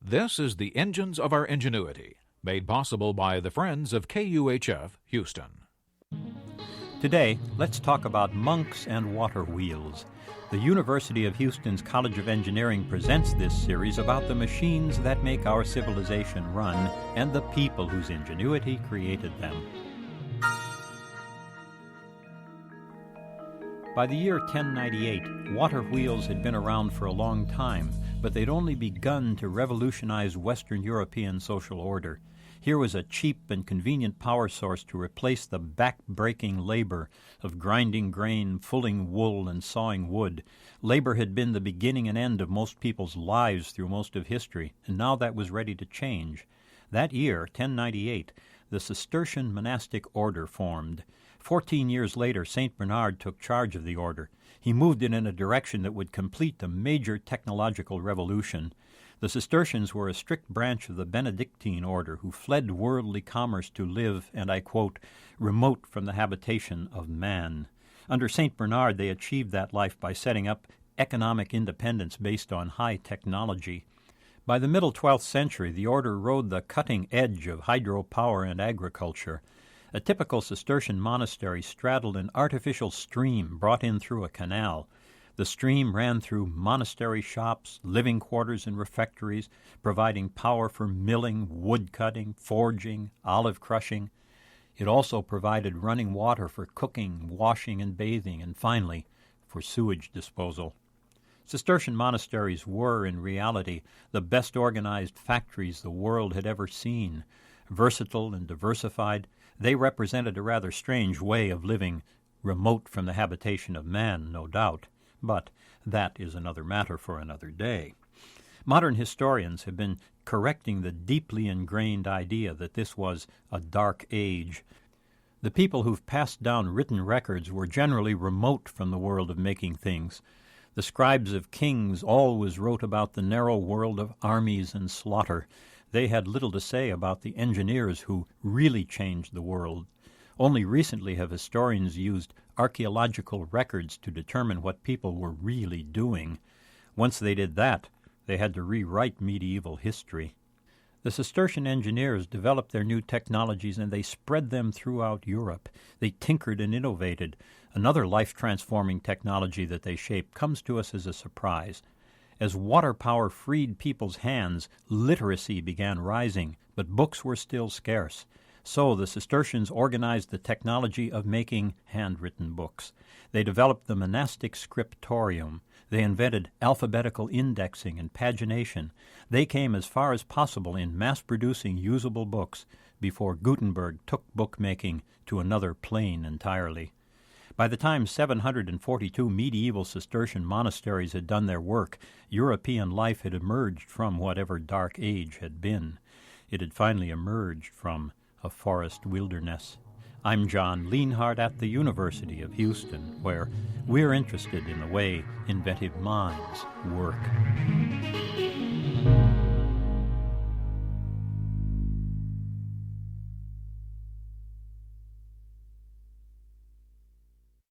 This is the Engines of Our Ingenuity, made possible by the Friends of KUHF Houston. Today, let's talk about monks and water wheels. The University of Houston's College of Engineering presents this series about the machines that make our civilization run and the people whose ingenuity created them. By the year 1098, water wheels had been around for a long time, but they'd only begun to revolutionize Western European social order. Here was a cheap and convenient power source to replace the back-breaking labor of grinding grain, fulling wool, and sawing wood. Labor had been the beginning and end of most people's lives through most of history, and now that was ready to change. That year, 1098, the Cistercian monastic order formed. 14 years later, St. Bernard took charge of the order. He moved it in a direction that would complete a major technological revolution. The Cistercians were a strict branch of the Benedictine order who fled worldly commerce to live, and I quote, remote from the habitation of man. Under St. Bernard, they achieved that life by setting up economic independence based on high technology. By the middle 12th century, the order rode the cutting edge of hydropower and agriculture. A typical Cistercian monastery straddled an artificial stream brought in through a canal. The stream ran through monastery shops, living quarters, and refectories, providing power for milling, wood-cutting, forging, olive crushing. It also provided running water for cooking, washing, and bathing, and finally, for sewage disposal. Cistercian monasteries were, in reality, the best organized factories the world had ever seen. Versatile and diversified, they represented a rather strange way of living, remote from the habitation of man, no doubt. But that is another matter for another day. Modern historians have been correcting the deeply ingrained idea that this was a dark age. The people who've passed down written records were generally remote from the world of making things. The scribes of kings always wrote about the narrow world of armies and slaughter. They had little to say about the engineers who really changed the world. Only recently have historians used archaeological records to determine what people were really doing. Once they did that, they had to rewrite medieval history. The Cistercian engineers developed their new technologies and they spread them throughout Europe. They tinkered and innovated. Another life-transforming technology that they shaped comes to us as a surprise. As water power freed people's hands, literacy began rising, but books were still scarce. So the Cistercians organized the technology of making handwritten books. They developed the monastic scriptorium. They invented alphabetical indexing and pagination. They came as far as possible in mass-producing usable books before Gutenberg took bookmaking to another plane entirely. By the time 742 medieval Cistercian monasteries had done their work, European life had emerged from whatever dark age had been. It had finally emerged from a forest wilderness. I'm John Lienhardt at the University of Houston, where we're interested in the way inventive minds work.